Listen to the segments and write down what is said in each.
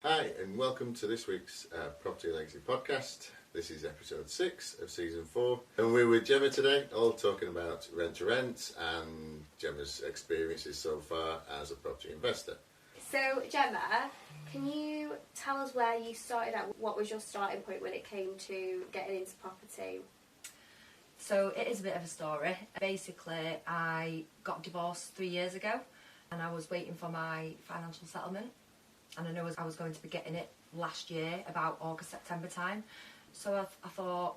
Hi, and welcome to this week's Property Legacy podcast. This is episode 6 of season 4, and we're with Gemma today, all talking about rent to rent and Gemma's experiences so far as a property investor. So, Gemma, can you tell us where you started at? What was your starting point when it came to getting into property? So it is a bit of a story. Basically, I got divorced 3 years ago and I was waiting for my financial settlement. And I know I was going to be getting it last year, about August, September time. So I thought,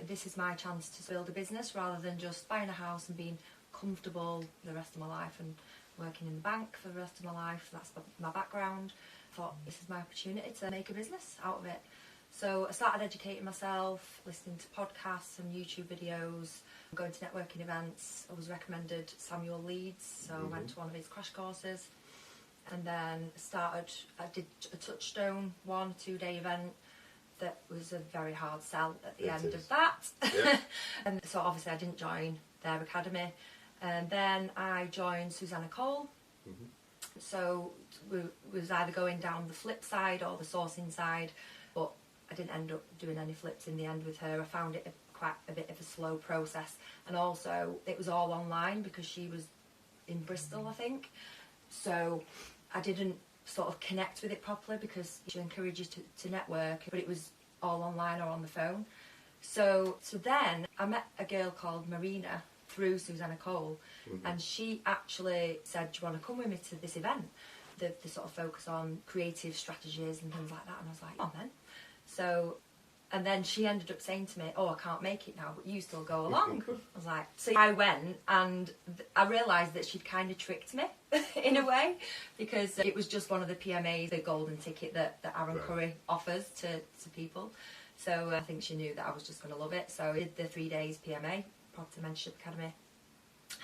this is my chance to build a business rather than just buying a house and being comfortable the rest of my life and working in the bank for the rest of my life. That's my background. I thought, this is my opportunity to make a business out of it. So I started educating myself, listening to podcasts and YouTube videos, going to networking events. I was recommended Samuel Leeds, so I went to one of his crash courses. And then I did a Touchstone 2-day event that was a very hard sell at the end of that. Yeah. And so obviously I didn't join their academy. And then I joined Susanna Cole. Mm-hmm. So we was either going down the flip side or the sourcing side, but I didn't end up doing any flips in the end with her. I found it quite a bit of a slow process. And also it was all online because she was in Bristol, I think. So I didn't sort of connect with it properly because she encourages you to network, but it was all online or on the phone. So then I met a girl called Marina through Susanna Cole, and she actually said, do you want to come with me to this event? The sort of focus on creative strategies and things like that. And I was like, oh, then. So, and then she ended up saying to me, oh, I can't make it now, but you still go along. I was like, so I went, and I realised that she'd kind of tricked me in a way, because it was just one of the PMAs, the golden ticket that Aaron Curry offers to people. So I think she knew that I was just going to love it. So I did the 3 days PMA, Property Mentorship Academy,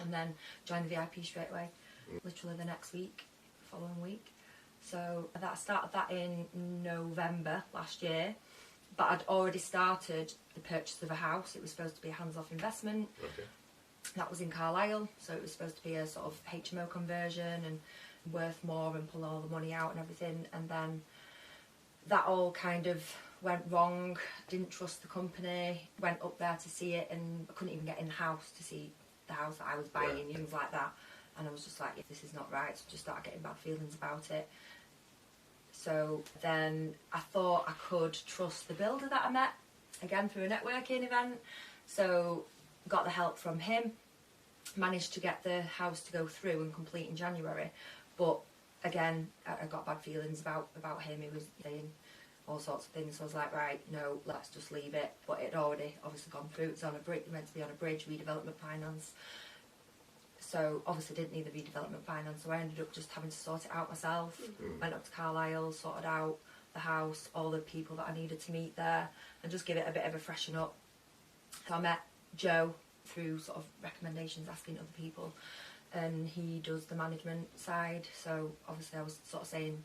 and then joined the VIP straight away, literally the next week, following week. So I started that in November last year. But I'd already started the purchase of a house. It was supposed to be a hands-off investment. Okay. That was in Carlisle, so it was supposed to be a sort of HMO conversion and worth more and pull all the money out and everything. And then that all kind of went wrong. Didn't trust the company. Went up there to see it, and I couldn't even get in the house to see the house that I was buying, things like that. And I was just like, this is not right. So just started getting bad feelings about it. So then I thought I could trust the builder that I met, again through a networking event. So got the help from him, managed to get the house to go through and complete in January. But again, I got bad feelings about him. He was saying all sorts of things. So I was like, right, no, let's just leave it. But it had already obviously gone through. It's on a bridge, meant to be on a bridge, redevelopment finance. So obviously didn't need the redevelopment finance, so I ended up just having to sort it out myself. Went up to Carlisle, sorted out the house, all the people that I needed to meet there, and just give it a bit of a freshen up. So I met Joe through sort of recommendations, asking other people, and he does the management side. So obviously I was sort of saying,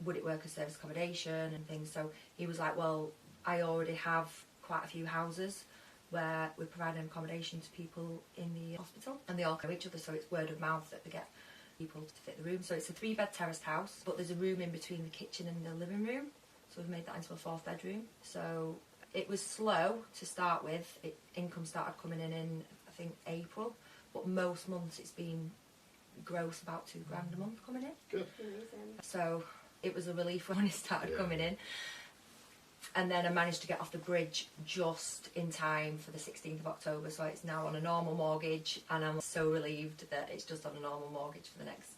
would it work as service accommodation and things? So he was like, well, I already have quite a few houses where we're providing accommodation to people in the hospital, and they all know each other, so it's word of mouth that they get people to fit the room. So it's a 3-bed terraced house, but there's a room in between the kitchen and the living room, so we've made that into a 4th bedroom. So it was slow to start with. Income started coming in I think April, but most months it's been gross about £2,000 a month coming in. Good. Amazing. So it was a relief when it started coming in. And then I managed to get off the bridge just in time for the 16th of October, so it's now on a normal mortgage, and I'm so relieved that it's just on a normal mortgage for the next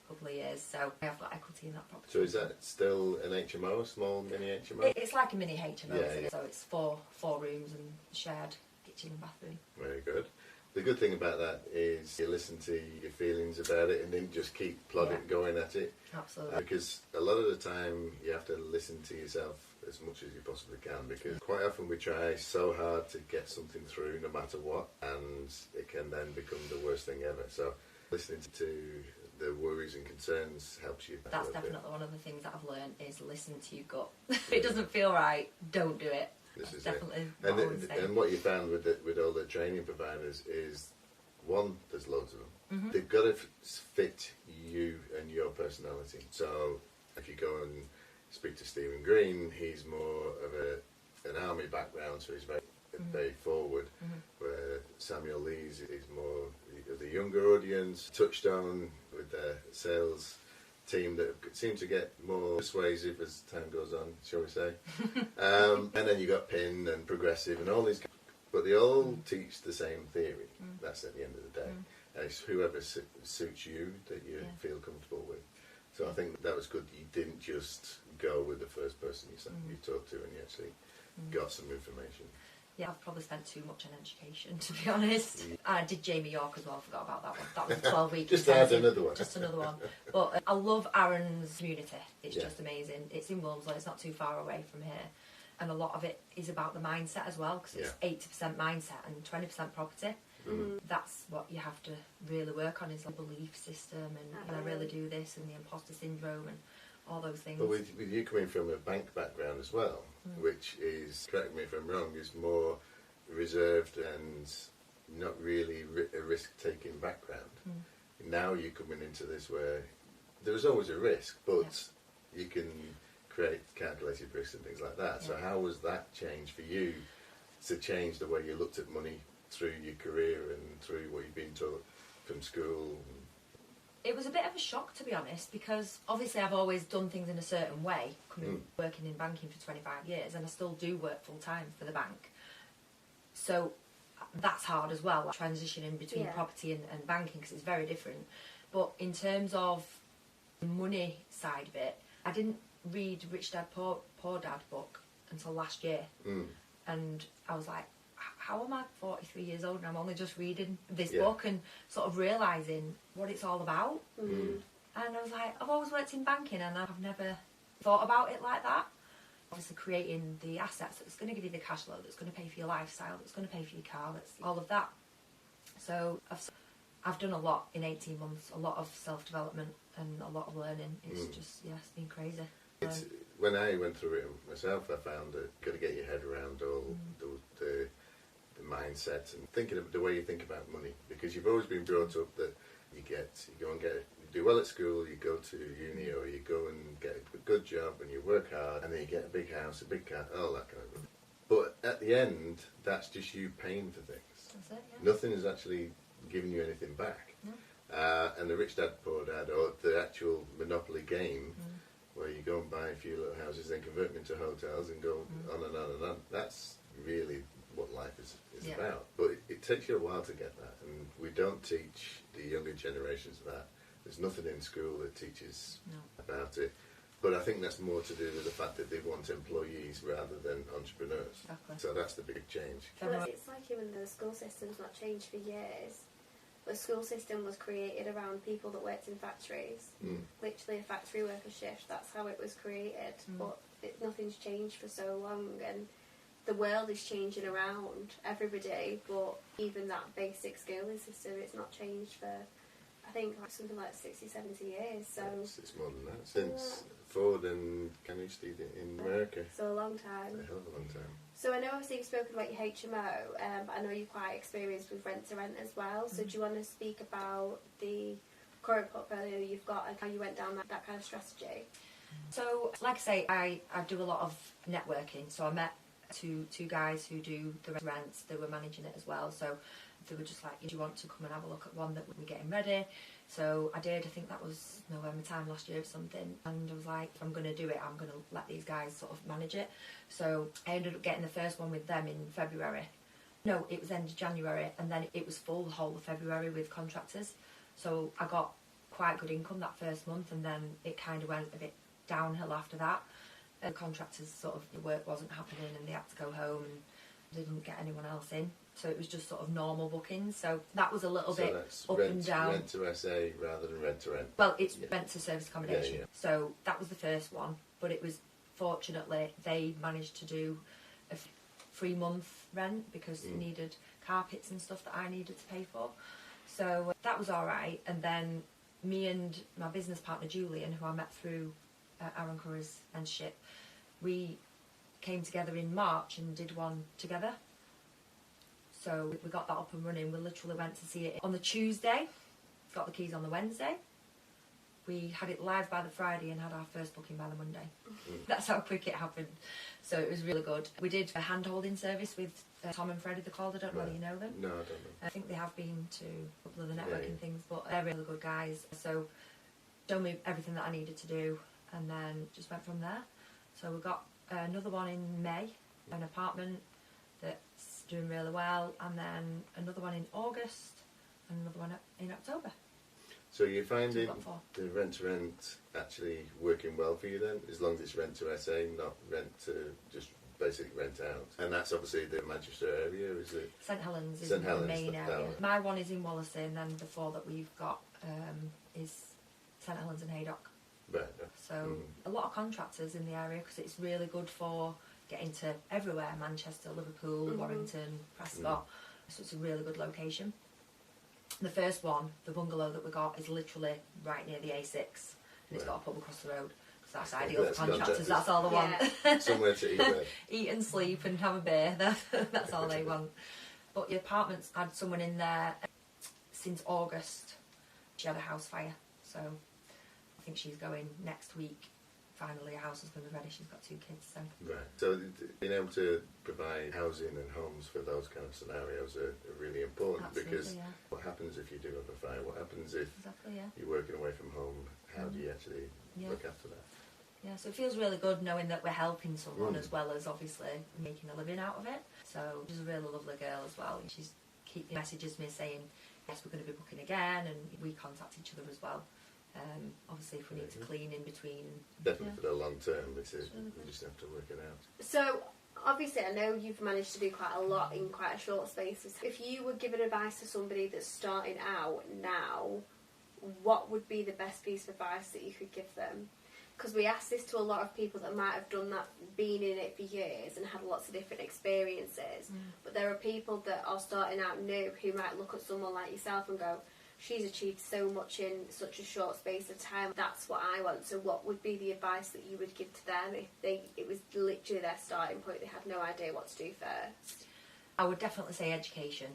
couple of years. So I have got equity in that property. So is that still an HMO, a small mini HMO? It's like a mini HMO, yeah. So it's four rooms and shared kitchen and bathroom. Very good. The good thing about that is you listen to your feelings about it and then just keep plodding going at it. Absolutely. Because a lot of the time you have to listen to yourself as much as you possibly can, because quite often we try so hard to get something through no matter what, and it can then become the worst thing ever. So listening to the worries and concerns helps you. That's definitely one of the things that I've learned is listen to your gut. If it doesn't feel right, don't do it. This is definitely it. And what you found with all the training providers is, one, there's loads of them. Mm-hmm. They've got to fit you and your personality. So if you go and speak to Stephen Green, he's more of an army background, so he's very forward, where Samuel Lees is more of the younger audience. Touchstone with their sales team that seem to get more persuasive as time goes on, shall we say. And then you got Pin and Progressive and all these, but they all teach the same theory. That's at the end of the day. And it's whoever suits you that you feel comfortable with. So I think that was good that you didn't just go with the first person you talked to, and you actually got some information. Yeah, I've probably spent too much on education, to be honest. And I did Jamie York as well, I forgot about that one. That was a 12-week Just add another one. Just another one. But I love Aaron's community. It's just amazing. It's in Wilmslow, it's not too far away from here. And a lot of it is about the mindset as well, because it's 80% mindset and 20% property. That's what you have to really work on, is the belief system, and I really do this, and the imposter syndrome and all those things. But with you coming from a bank background as well, which is, correct me if I'm wrong, is more reserved and not really a risk-taking background. Now you're coming into this where there's always a risk, but you can create calculated risks and things like that. So how was that change for you to change the way you looked at money through your career and through what you've been taught from school? It was a bit of a shock, to be honest, because obviously I've always done things in a certain way, working in banking for 25 years, and I still do work full-time for the bank. So that's hard as well, like transitioning between property and banking, because it's very different. But in terms of the money side of it, I didn't read Rich Dad Poor Dad book until last year. And I was like, how am I 43 years old and I'm only just reading this book and sort of realising what it's all about? And I was like, I've always worked in banking and I've never thought about it like that. Obviously creating the assets that's going to give you the cash flow, that's going to pay for your lifestyle, that's going to pay for your car, that's all of that. So I've done a lot in 18 months, a lot of self-development and a lot of learning. It's just, it's been crazy. When I went through it myself, I found that you've got to get your head around all the mindset and thinking of the way you think about money, because you've always been brought up that you go and do well at school, you go to uni, or you go and get a good job and you work hard, and then you get a big house, a big car, all that kind of stuff. But at the end, that's just you paying for things. That's it, Nothing is actually giving you anything back. And the Rich Dad Poor Dad, or the actual Monopoly game, where you go and buy a few little houses, then convert them into hotels and go on and on and on. That's really what life is about. But it takes you a while to get that, and we don't teach the younger generations that. There's nothing in school that teaches about it. But I think that's more to do with the fact that they want employees rather than entrepreneurs. Exactly. So that's the big change. Well, it's like even the school system's not changed for years. The school system was created around people that worked in factories. Literally a factory worker shift, that's how it was created. But nothing's changed for so long, and the world is changing around everybody, but even that basic schooling system, it's not changed for, I think, something like 60, 70 years. So it's more than that. Since Ford and Carnegie in America. So a long time. A hell of a long time. So I know obviously you've spoken about your HMO, but I know you're quite experienced with rent to rent as well. So do you want to speak about the current portfolio you've got and how you went down that kind of strategy? So, like I say, I do a lot of networking. So I met two guys who do the rents. They were managing it as well. So they were just like, do you want to come and have a look at one that we're getting ready? So I did. I think that was November time last year or something. And I was like, if I'm going to do it, I'm going to let these guys sort of manage it. So I ended up getting the first one with them in February. No, it was end of January, and then it was full the whole of February with contractors. So I got quite good income that first month, and then it kind of went a bit downhill after that. The contractors sort of, the work wasn't happening and they had to go home and didn't get anyone else in. So it was just sort of normal bookings. So that was a little bit up and down. Rent to SA rather than rent to rent. Well, it's rent to service accommodation. Yeah. So that was the first one. But it was, fortunately, they managed to do a 3-month rent because they needed carpets and stuff that I needed to pay for. So that was all right. And then me and my business partner, Julian, who I met through Aaron Curry's mentorship, we came together in March and did one together. So we got that up and running. We literally went to see it on the Tuesday, got the keys on the Wednesday, We had it live by the Friday and had our first booking by the Monday. That's how quick it happened. So it was really good. We did a hand-holding service with Tom and Freddie, they're called. I don't know whether you know them. No, I don't know. I think they have been to a couple of the networking things, but they're really good guys. So showed me everything that I needed to do, and then just went from there. So we got another one in May, an apartment that's doing really well, and then another one in August, and another one in October. So you're finding got 4. the rent-to-rent actually working well for you then, as long as it's rent to SA, not rent to just basic rent out? And that's obviously the Manchester area, is it? St Helens is St the Helens, main the area. tower. My one is in Wallasey, and then the 4 that we've got is St Helens and Haydock. Right. So a lot of contractors in the area, because it's really good for getting to everywhere: Manchester, Liverpool, Warrington, Prescott. So it's a really good location. The first one, the bungalow that we got, is literally right near the A6, and it's got a pub across the road. So that's ideal for contractors. That's all they want. Somewhere to eat there. Eat and sleep and have a beer. That's all they want. But the apartment's had someone in there since August. She had a house fire, so I think she's going next week. Finally, a house is going to be ready. She's got 2 kids, so. Right. So being able to provide housing and homes for those kind of scenarios are really important. Absolutely, because yeah. what happens if you do have a fire? What happens if Exactly, yeah. you're working away from home? How do you actually look after that? Yeah, so it feels really good knowing that we're helping someone as well as obviously making a living out of it. So she's a really lovely girl as well. She's keeping messages me saying, yes, we're going to be booking again, and we contact each other as well. Obviously, if we need to clean in between. Definitely for the long term, we just have to work it out. So, obviously, I know you've managed to do quite a lot in quite a short space. If you were giving advice to somebody that's starting out now, what would be the best piece of advice that you could give them? Because we ask this to a lot of people that might have done that, been in it for years and had lots of different experiences. But there are people that are starting out new who might look at someone like yourself and go, she's achieved so much in such a short space of time. That's what I want. So what would be the advice that you would give to them if it was literally their starting point? They had no idea what to do first. I would definitely say education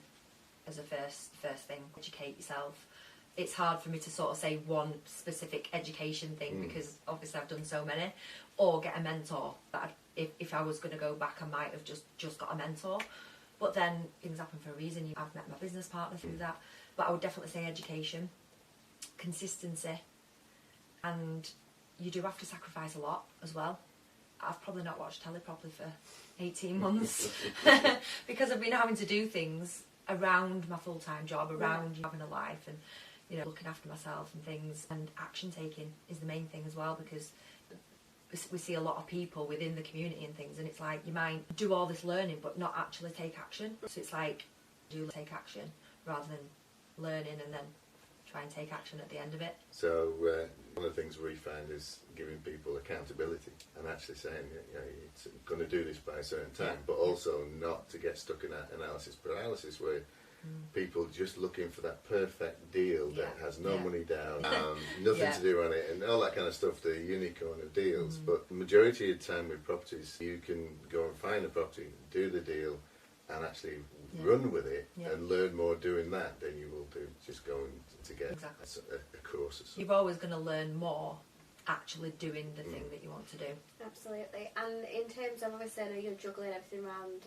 as a first thing. Educate yourself. It's hard for me to sort of say one specific education thing because obviously I've done so many. Or get a mentor. But if I was going to go back, I might have just got a mentor. But then things happen for a reason. I've met my business partner through that. But I would definitely say education, consistency, and you do have to sacrifice a lot as well. I've probably not watched telly properly for 18 months because I've been having to do things around my full-time job, around having a life and, looking after myself and things. And action taking is the main thing as well, because we see a lot of people within the community and things, and it's like you might do all this learning but not actually take action. So it's like do take action rather than learning and then try and take action at the end of it. So one of the things we find is giving people accountability and actually saying, you're going to do this by a certain time, but also not to get stuck in that analysis paralysis where people just looking for that perfect deal that has no money down, nothing to do on it, and all that kind of stuff, the unicorn of deals. But the majority of the time with properties, you can go and find a property, do the deal, and actually run with it and learn more doing that than you will do just going to get a course. You're always going to learn more actually doing the thing that you want to do. Absolutely. And in terms of, obviously, I know you're juggling everything around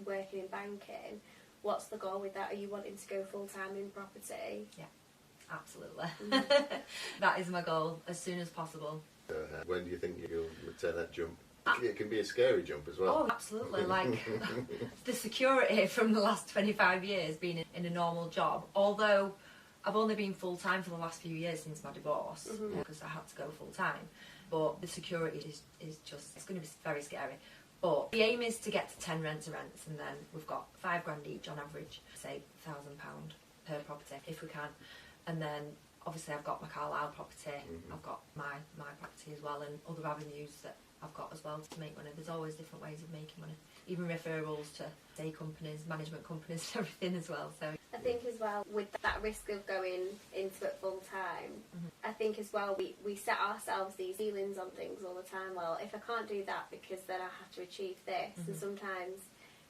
working in banking. What's the goal with that? Are you wanting to go full-time in property? Yeah, absolutely. That is my goal, as soon as possible. When do you think you'll take that jump? It can be a scary jump as well. Oh, absolutely. Like, the security from the last 25 years being in a normal job, although I've only been full-time for the last few years since my divorce, because I had to go full-time, but the security is just, it's going to be very scary. But the aim is to get to 10 rent-to-rents, and then we've got £5,000 each on average, say £1,000 per property, if we can. And then, obviously, I've got my Carlisle property, I've got my property as well, and other avenues that I've got as well to make money. There's always different ways of making money, even referrals to day companies, management companies, everything as well. So I think as well, with that risk of going into it full time, I think as well we set ourselves these ceilings on things all the time. Well, if I can't do that because then I have to achieve this, and sometimes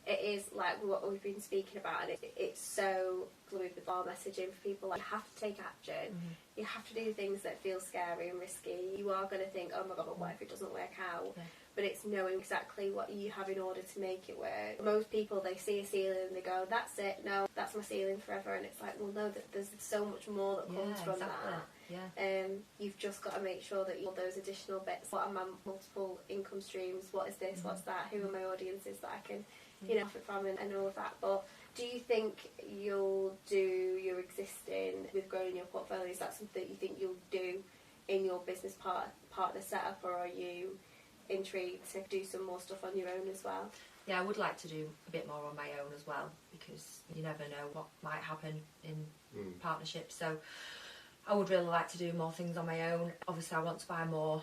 it is like what we've been speaking about, and it's so fluid with our messaging for people. Like, you have to take action. You have to do things that feel scary and risky. You are going to think, oh my god, what if it doesn't work out? Yeah. But it's knowing exactly what you have in order to make it work. Most people, they see a ceiling and they go, that's it, no, that's my ceiling forever. And it's like, well, no, there's so much more that comes from exactly. that. Yeah. You've just got to make sure that all those additional bits, what are my multiple income streams, what is this, what's that, who are my audiences that I can, profit from, and all of that. But do you think you'll do your existing with growing your portfolio? Is that something that you think you'll do in your business partner setup, or are you intrigued to do some more stuff on your own as well? Yeah, I would like to do a bit more on my own as well, because you never know what might happen in partnerships. So I would really like to do more things on my own. Obviously, I want to buy more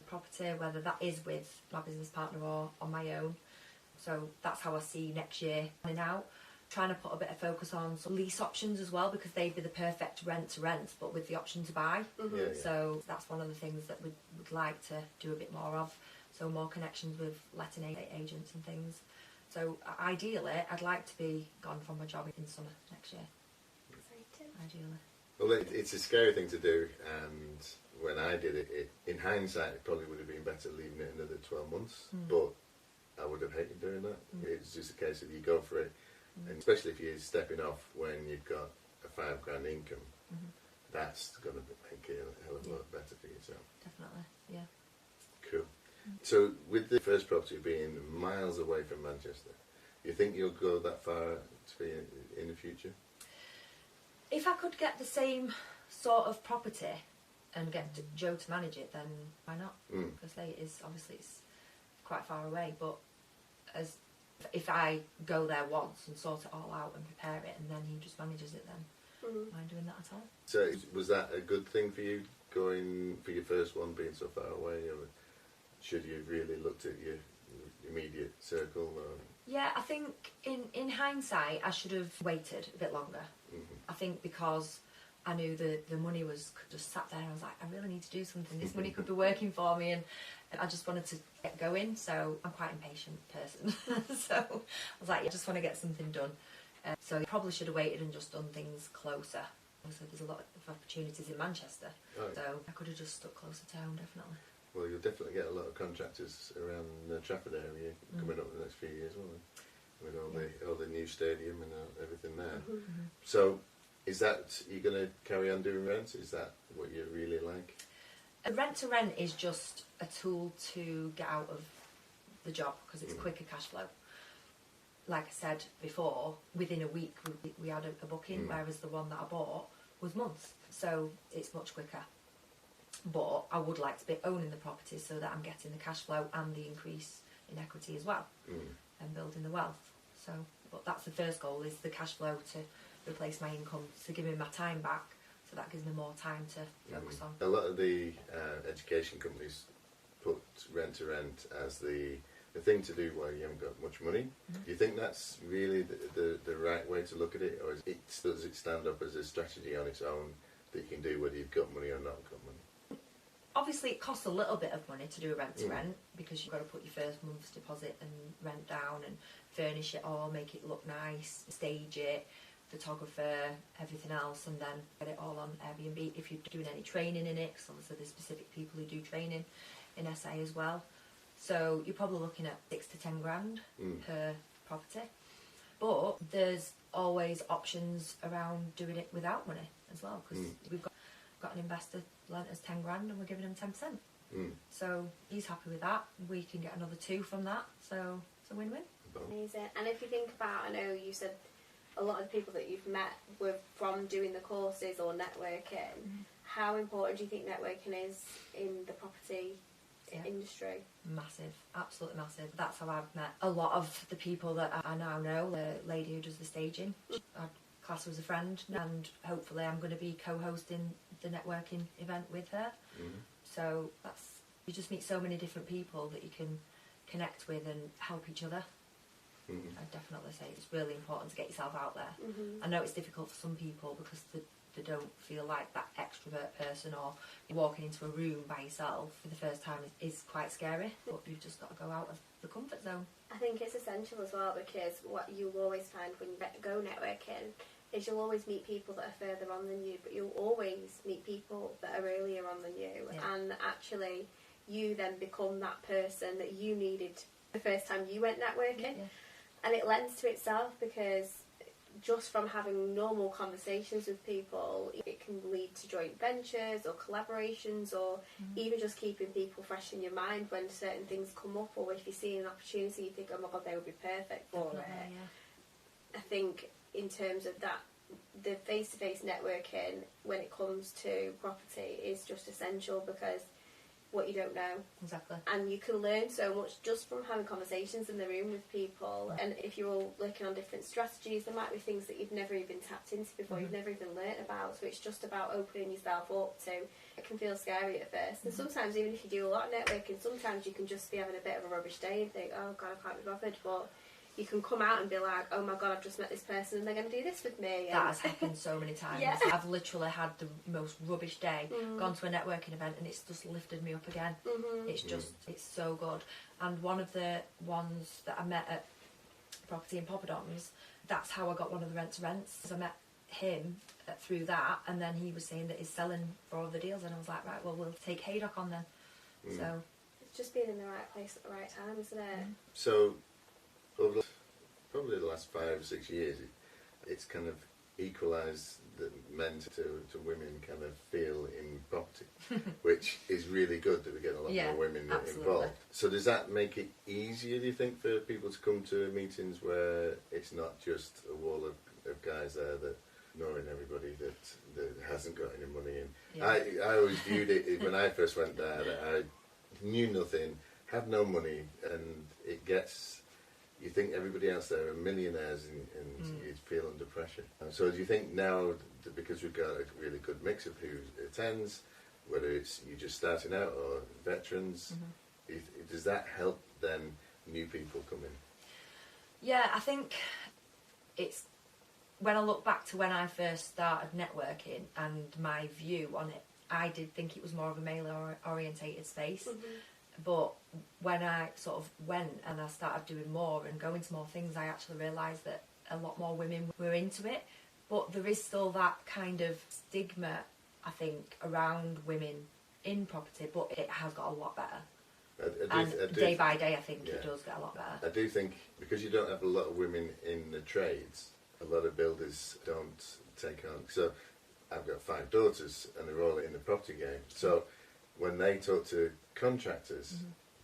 property, whether that is with my business partner or on my own. So that's how I see next year planning out. Trying to put a bit of focus on some lease options as well, because they'd be the perfect rent to rent, but with the option to buy. So that's one of the things that we'd like to do a bit more of. So more connections with letting agents and things. So ideally, I'd like to be gone from my job in summer next year. Ideally. Well, it's a scary thing to do, and when I did it, in hindsight, it probably would have been better leaving it another 12 months, but I would have hated doing that. It's just a case of you go for it, and especially if you're stepping off when you've got a £5,000 income, that's going to make it a hell of a lot better for yourself. Definitely, yeah. Cool. So, with the first property being miles away from Manchester, you think you'll go that far to be in the future? If I could get the same sort of property and get Joe to manage it, then why not? Because it's quite far away. But if I go there once and sort it all out and prepare it, and then he just manages it, then am I doing that at all? So, was that a good thing for you, going for your first one being so far away, or should you have really looked at your immediate circle? Or? Yeah, I think in hindsight, I should have waited a bit longer. I think because I knew the money was just sat there, and I was like, I really need to do something. This money could be working for me, and I just wanted to get going. So I'm quite an impatient person. So I was like, I just want to get something done. So I probably should have waited and just done things closer. Also, there's a lot of opportunities in Manchester, so I could have just stuck closer to home, definitely. Well, you'll definitely get a lot of contractors around the Trafford area coming up in the next few years, won't there? With all the new stadium and everything there. So, is that, you're going to carry on doing rent? Is that what you really like? Rent to rent is just a tool to get out of the job, because it's quicker cash flow. Like I said before, within a week we had a booking, whereas the one that I bought was months. So it's much quicker. But I would like to be owning the property so that I'm getting the cash flow and the increase in equity as well, and building the wealth. So, but that's the first goal, is the cash flow to replace my income, to give me my time back, so that gives me more time to focus on. A lot of the education companies put rent to rent as the thing to do while you haven't got much money. Do you think that's really the right way to look at it, or does it stand up as a strategy on its own that you can do whether you've got money or not got money? Obviously, it costs a little bit of money to do a rent to rent, because you've got to put your first month's deposit and rent down and furnish it all, make it look nice, stage it, photographer, everything else, and then get it all on Airbnb if you're doing any training in it, because obviously there's specific people who do training in SA as well. So you're probably looking at 6 to 10 grand per property. But there's always options around doing it without money as well, because we've got an investor lent us 10 grand and we're giving him 10%. So he's happy with that. We can get another 2 from that. So it's a win-win. Amazing. And if you think about, I know you said a lot of the people that you've met were from doing the courses or networking. How important do you think networking is in the property industry? Massive, absolutely massive. That's how I've met a lot of the people that I now know. The lady who does the staging, I'd class her as a friend, and hopefully I'm going to be co-hosting the networking event with her. So you just meet so many different people that you can connect with and help each other. I'd definitely say it's really important to get yourself out there. I know it's difficult for some people because they don't feel like that extrovert person, or walking into a room by yourself for the first time is quite scary, but you've just got to go out of the comfort zone. I think it's essential as well, because what you'll always find when you go networking is you'll always meet people that are further on than you, but you'll always meet people that are earlier on than you, and actually you then become that person that you needed the first time you went networking. And it lends to itself, because just from having normal conversations with people, it can lead to joint ventures or collaborations, or even just keeping people fresh in your mind when certain things come up, or if you see an opportunity you think, oh my god, they would be perfect for it. I think in terms of that, the face-to-face networking when it comes to property is just essential, because what you don't know. Exactly. And you can learn so much just from having conversations in the room with people. And if you're all working on different strategies, there might be things that you've never even tapped into before, you've never even learnt about. So it's just about opening yourself up to, it can feel scary at first. And sometimes even if you do a lot of networking, sometimes you can just be having a bit of a rubbish day and think, oh god, I can't be bothered. But you can come out and be like, oh my god, I've just met this person and they're going to do this with me. That has happened so many times. I've literally had the most rubbish day, gone to a networking event, and it's just lifted me up again. It's just, it's so good. And one of the ones that I met at Property in Poppadoms, that's how I got one of the rents. I met him through that, and then he was saying that he's selling for all the deals, and I was like, right, well, we'll take Haydock on then. So it's just being in the right place at the right time, isn't it? So over probably the last 5 or 6 years, it's kind of equalised the men to women kind of feel in property, which is really good that we get a lot more women involved. So does that make it easier, do you think, for people to come to meetings where it's not just a wall of guys there that ignoring everybody that hasn't got any money in? I always viewed it when I first went there that I knew nothing, had no money, and it gets... You think everybody else there are millionaires, and you feel under pressure. So do you think now, that because we've got a really good mix of who attends, whether it's you just starting out or veterans, does that help then new people come in? Yeah, I think it's, when I look back to when I first started networking and my view on it, I did think it was more of a male orientated space. But when I sort of went and I started doing more and going to more things, I actually realised that a lot more women were into it. But there is still that kind of stigma, I think, around women in property, but it has got a lot better. Day by day, I think it does get a lot better. I do think, because you don't have a lot of women in the trades, a lot of builders don't take on. So I've got 5 daughters and they're all in the property game. So when they talk to contractors,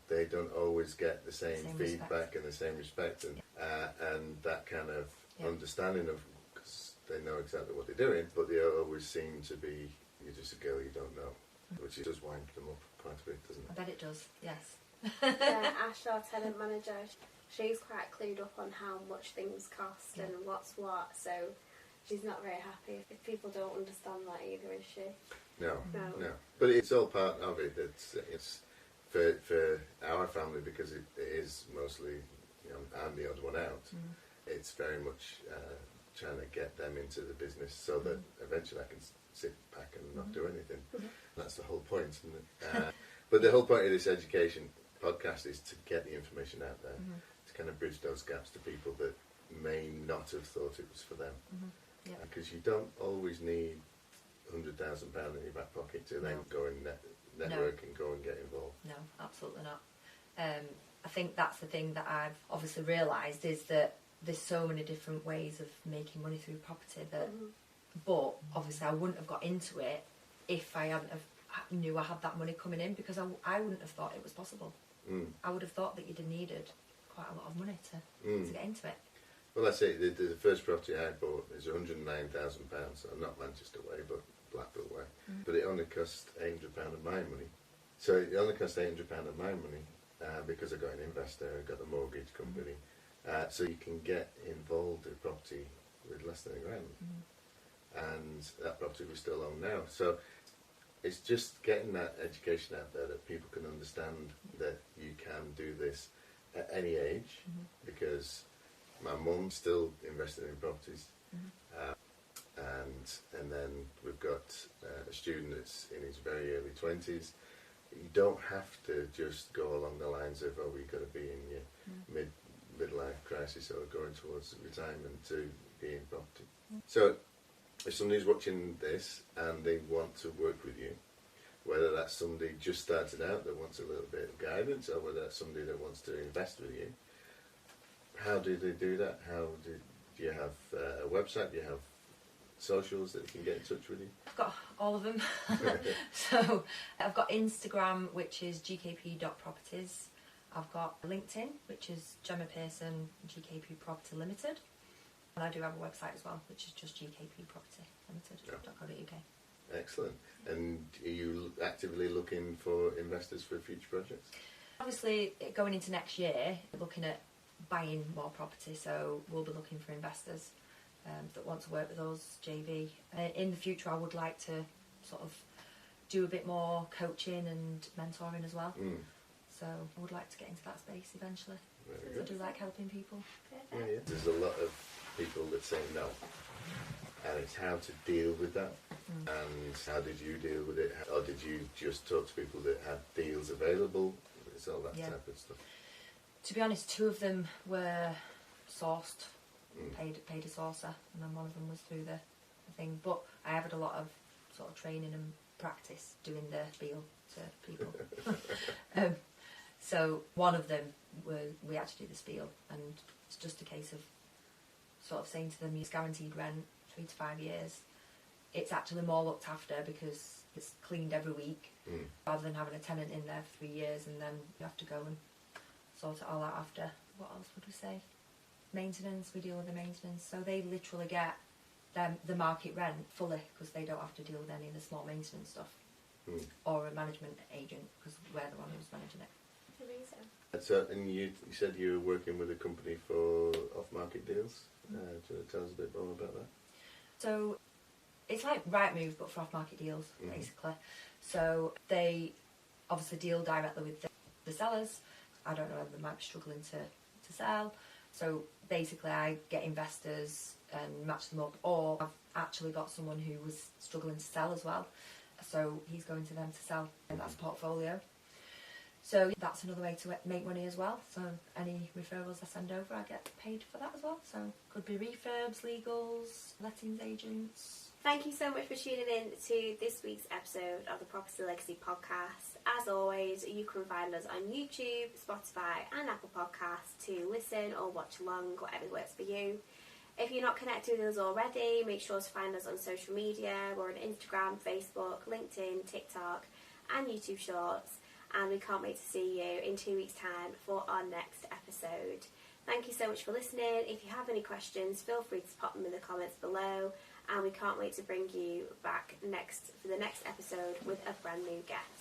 they don't always get the same feedback and the same respect, and that kind of understanding of, because they know exactly what they're doing, but they always seem to be, you're just a girl you don't know, which does wind them up quite a bit, doesn't it? I bet it does, yes. Ash, our tenant manager, she's quite clued up on how much things cost and what's what, so she's not very happy if people don't understand that either, is she? No. But it's all part of it. It's for our family, because it is mostly, I'm the odd one out. It's very much trying to get them into the business so that eventually I can sit back and not do anything. That's the whole point, isn't it? But the whole point of this education podcast is to get the information out there, to kind of bridge those gaps to people that may not have thought it was for them. Because you don't always need £100,000 in your back pocket to then go and network and go and get involved. No, absolutely not. I think that's the thing that I've obviously realised, is that there's so many different ways of making money through property that, but obviously I wouldn't have got into it if I hadn't have knew I had that money coming in, because I wouldn't have thought it was possible. I would have thought that you'd have needed quite a lot of money to get into it. Well, that's it. The first property I bought is £109,000, so not Manchester way, but Blackpool way. But it only cost £800 of my money. So it only cost £800 of my money because I got an investor, I got a mortgage company. So you can get involved in property with less than £1,000. And that property we still own now. So it's just getting that education out there that people can understand that you can do this at any age, because my mum's still invested in properties, and then we've got a student that's in his very early 20s. You don't have to just go along the lines of, oh, you've got to be in your as you're sort of going towards retirement to be in property. So if somebody's watching this and they want to work with you, whether that's somebody just starting out that wants a little bit of guidance, or whether that's somebody that wants to invest with you, how do they do that? Do you have a website? Do you have socials that you can get in touch with you? I've got all of them. So I've got Instagram, which is gkp.properties. I've got LinkedIn, which is Gemma Pearson GKP Property Limited. And I do have a website as well, which is just gkppropertylimited.co.uk. Excellent. And are you actively looking for investors for future projects? Obviously, going into next year, looking at buying more property, so we'll be looking for investors that want to work with us, JV. In the future, I would like to sort of do a bit more coaching and mentoring as well. So I would like to get into that space eventually. Very I good. do like helping people. Yeah. There's a lot of people that say no, and it's how to deal with that. And how did you deal with it? Or did you just talk to people that had deals available? It's all that type of stuff. To be honest, 2 of them were sourced, paid a sourcer, and then one of them was through the thing. But I have had a lot of sort of training and practice doing the spiel to people. So one of them, we actually did the spiel, and it's just a case of sort of saying to them, it's guaranteed rent, 3 to 5 years. It's actually more looked after because it's cleaned every week, rather than having a tenant in there for 3 years and then you have to go and sort it all out after. What else would we say? Maintenance, we deal with the maintenance. So they literally get the market rent fully because they don't have to deal with any of the small maintenance stuff. Or a management agent because we're the one who's managing it. Amazing. So, and you said you were working with a company for off-market deals. Do you want to tell us a bit more about that? So it's like Rightmove but for off-market deals, basically. So they obviously deal directly with the sellers. I don't know whether they might be struggling to sell. So basically I get investors and match them up, or I've actually got someone who was struggling to sell as well. So he's going to them to sell, and that's a portfolio. So that's another way to make money as well. So any referrals I send over, I get paid for that as well. So could be refurbs, legals, lettings agents. Thank you so much for tuning in to this week's episode of the Property Legacy podcast. As always, you can find us on YouTube, Spotify and Apple Podcasts to listen or watch along, whatever works for you. If you're not connected with us already, make sure to find us on social media. We're on Instagram, Facebook, LinkedIn, TikTok and YouTube Shorts. And we can't wait to see you in 2 weeks' time for our next episode. Thank you so much for listening. If you have any questions, feel free to pop them in the comments below. And we can't wait to bring you back for the next episode with a brand new guest.